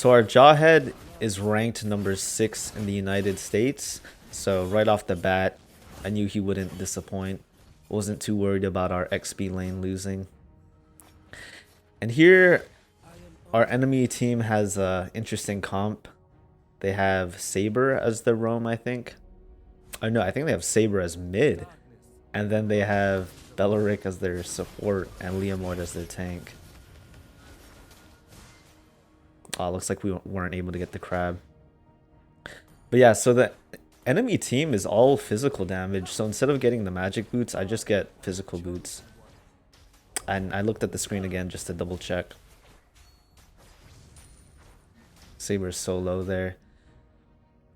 So our Jawhead is ranked number 6 in the United States. So right off the bat, I knew he wouldn't disappoint. Wasn't too worried about our XP lane losing. And here, our enemy team has a interesting comp. They have Saber as their roam, I think. Oh no, I think they have Saber as mid. And then they have Belleric as their support and Leomord as their tank. Oh, looks like we weren't able to get the crab. But yeah, so the enemy team is all physical damage. So instead of getting the magic boots, I just get physical boots. And I looked at the screen again just to double check. Saber's so low there.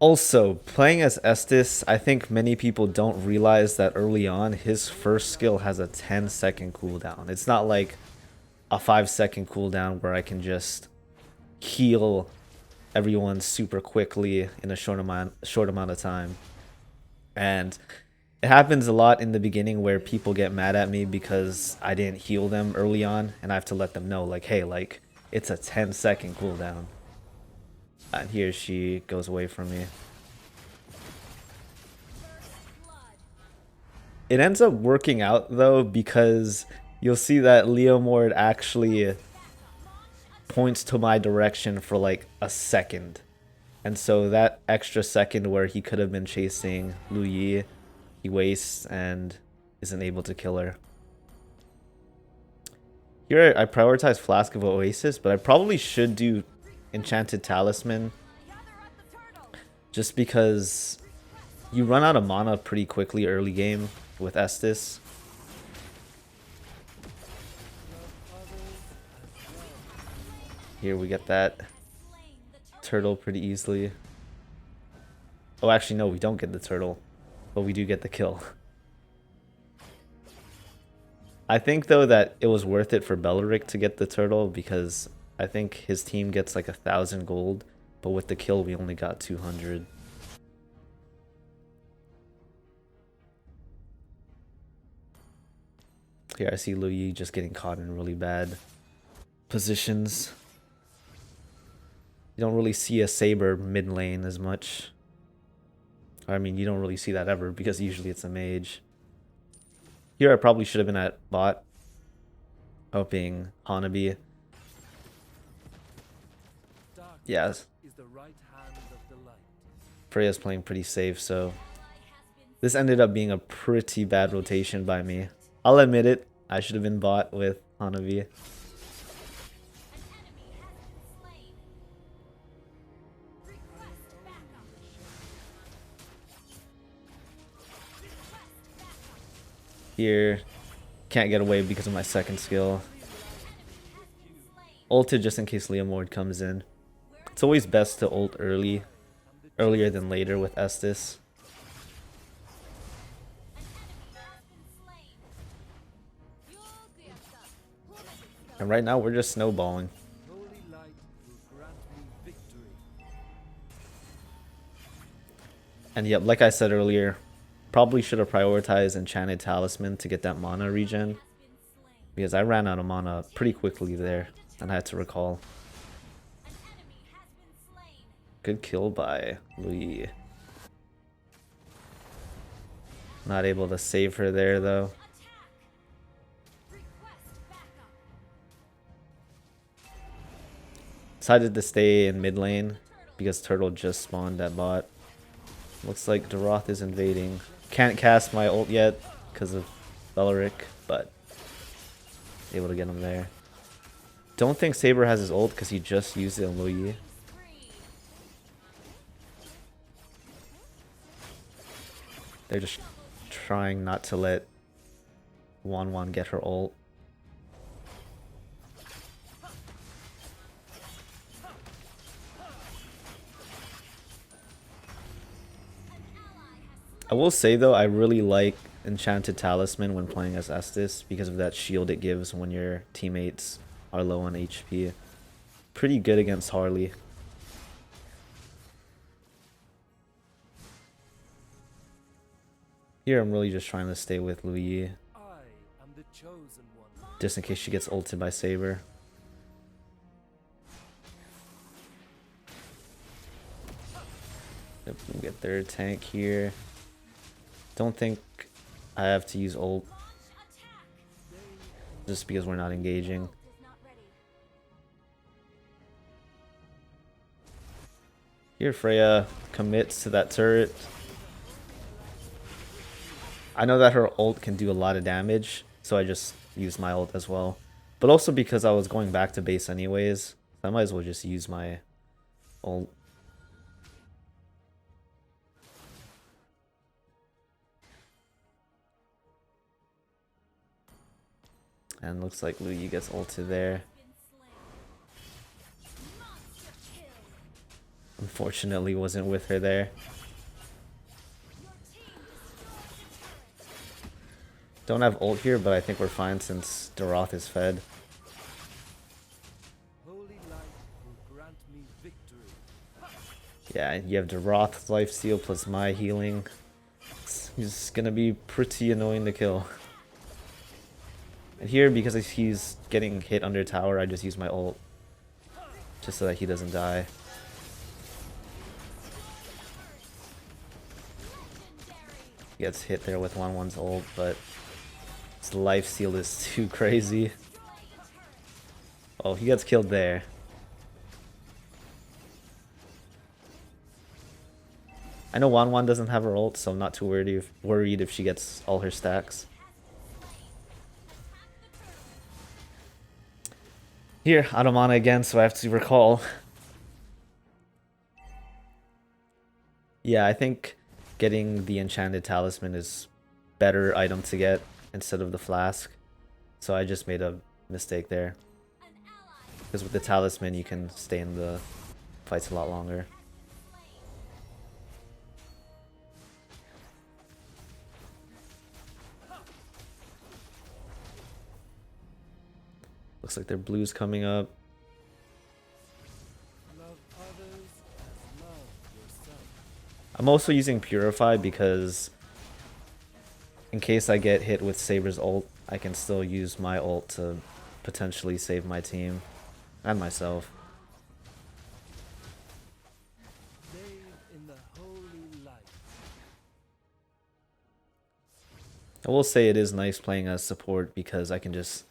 Also, playing as Estes, I think many people don't realize that early on, his first skill has a 10-second cooldown. It's not like a 5-second cooldown where I can just heal everyone super quickly in a short amount of time. And it happens a lot in the beginning where people get mad at me because I didn't heal them early on, and I have to let them know, like, hey, like, it's a 10-second cooldown. And here she goes away from me. It ends up working out though, because you'll see that Leomord actually points to my direction for like a second. And so that extra second where he could have been chasing Lu Yi, he wastes and isn't able to kill her. Here I prioritize Flask of Oasis, but I probably should do Enchanted Talisman, just because you run out of mana pretty quickly early game with Estes. Here we get that turtle pretty easily. Oh, actually no, we don't get the turtle, but we do get the kill. I think though that it was worth it for Belleric to get the turtle, because I think his team gets like 1,000 gold, but with the kill we only got 200. Here I see Lu Yi just getting caught in really bad positions. You don't really see a Saber mid lane as much. I mean, you don't really see that ever because usually it's a mage. Here I probably should have been at bot, helping Hanabi. Yeah, Freya's playing pretty safe, so this ended up being a pretty bad rotation by me. I'll admit it, I should have been bot with Hanabi. Here, can't get away because of my second skill. Ulted just in case Leomord comes in. It's always best to ult earlier than later with Estes. And right now we're just snowballing. And yep, like I said earlier, probably should have prioritized Enchanted Talisman to get that mana regen, because I ran out of mana pretty quickly there and I had to recall. Good kill by Lu Yi. Not able to save her there though. Decided to stay in mid lane because Turtle just spawned at bot. Looks like Daroth is invading. Can't cast my ult yet because of Belleric, but able to get him there. Don't think Saber has his ult because he just used it on Lu Yi. They're just trying not to let Wan get her ult. I will say though, I really like Enchanted Talisman when playing as Estes because of that shield it gives when your teammates are low on HP. Pretty good against Harley. Here I'm really just trying to stay with Lu Yi, just in case she gets ulted by Saber. Yep, we get their tank here. Don't think I have to use ult. Just because we're not engaging. Here Freya commits to that turret. I know that her ult can do a lot of damage, so I just used my ult as well. But also because I was going back to base anyways, I might as well just use my ult. And looks like Luyi gets ulted there. Unfortunately wasn't with her there. Don't have ult here, but I think we're fine since Daroth is fed. Yeah, you have Daroth's lifesteal plus my healing. He's gonna be pretty annoying to kill. And here, because he's getting hit under tower, I just use my ult. Just so that he doesn't die. He gets hit there with 1-1's ult, but his lifesteal is too crazy. Oh, he gets killed there. I know 1-1 doesn't have her ult, so I'm not too worried if she gets all her stacks. Here, out of mana again, so I have to recall. Yeah, I think getting the enchanted talisman is better item to get instead of the flask. So I just made a mistake there. Because with the talisman you can stay in the fights a lot longer. Looks like their blue's coming up. I'm also using Purify because in case I get hit with Saber's ult, I can still use my ult to potentially save my team and myself. I will say it is nice playing as support because I can just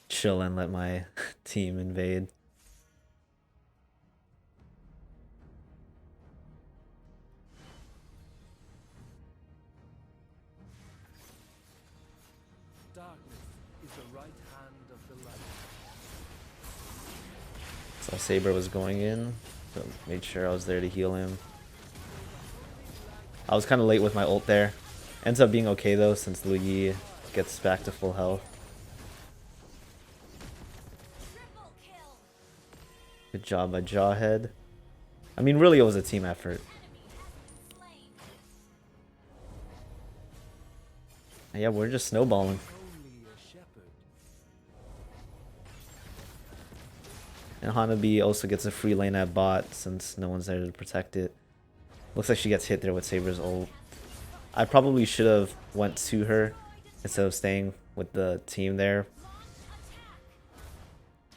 chill and let my team invade. So Saber was going in, so made sure I was there to heal him. I was kind of late with my ult there. Ends up being okay though, since Luyi gets back to full health. Good job by Jawhead. I mean, really it was a team effort. And yeah, we're just snowballing. And Hanabi also gets a free lane at bot since no one's there to protect it. Looks like she gets hit there with Saber's ult. I probably should have went to her instead of staying with the team there.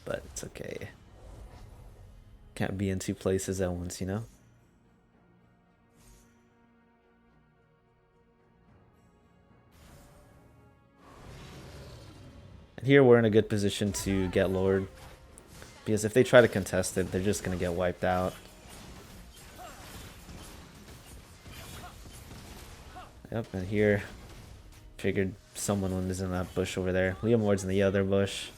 But it's okay. Can't be in two places at once, you know? And here we're in a good position to get Lord. Because if they try to contest it, they're just going to get wiped out. Yep, and here, figured someone was in that bush over there. Liam Ward's in the other bush.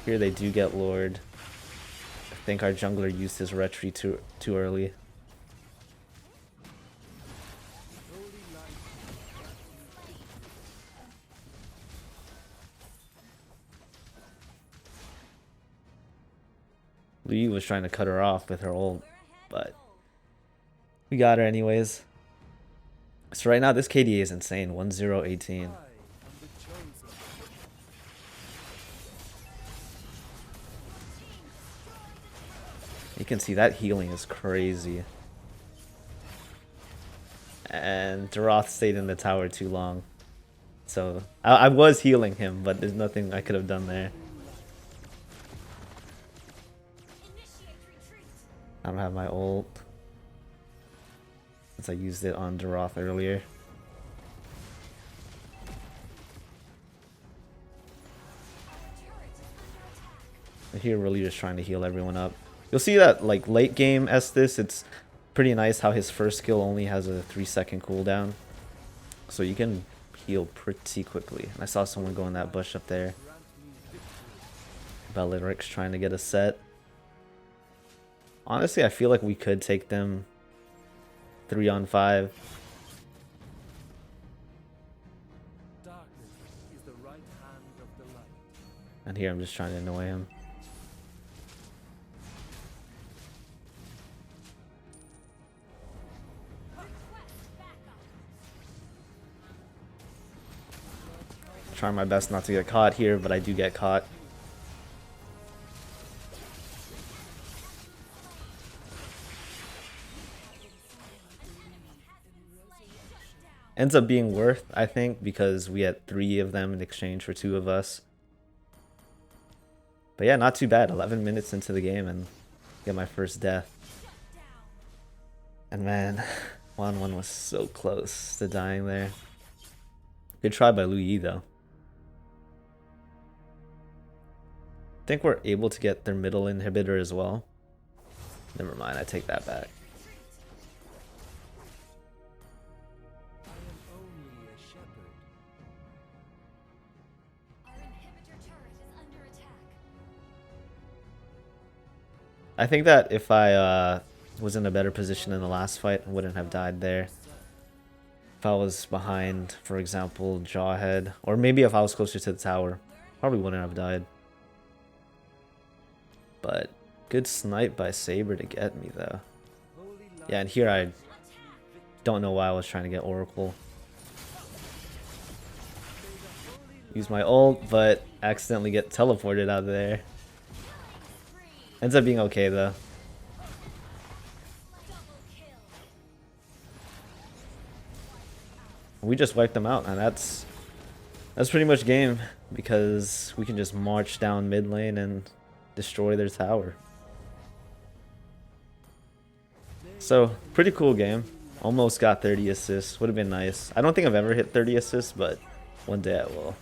Here they do get Lord. I think our jungler used his retreat too early. Lee was trying to cut her off with her ult, but we got her anyways. So right now this KDA is insane, 1-0-18. You can see that healing is crazy. And Daroth stayed in the tower too long. So I was healing him, but there's nothing I could have done there. I don't have my ult since I used it on Daroth earlier. I'm here really just trying to heal everyone up. You'll see that like late game Estes, it's pretty nice how his first skill only has a 3-second cooldown. So you can heal pretty quickly. And I saw someone go in that bush up there. Belleric's trying to get a set. Honestly, I feel like we could take them 3-on-5. And here I'm just trying to annoy him. Trying my best not to get caught here, but I do get caught. Ends up being worth, I think, because we had 3 of them in exchange for 2 of us. But yeah, not too bad. 11 minutes into the game and get my first death. And man, 1-1 was so close to dying there. Good try by Lu Yi though. I think we're able to get their middle inhibitor as well. Never mind, I take that back. I think that if I was in a better position in the last fight, I wouldn't have died there. If I was behind, for example, Jawhead, or maybe if I was closer to the tower, probably wouldn't have died. But good snipe by Saber to get me though. Yeah, and here I don't know why I was trying to get Oracle. Use my ult, but accidentally get teleported out of there. Ends up being okay though. We just wiped them out, and that's pretty much game, because we can just march down mid lane and destroy their tower. So pretty cool game. Almost got 30 assists. Would have been nice. I don't think I've ever hit 30 assists, but one day I will.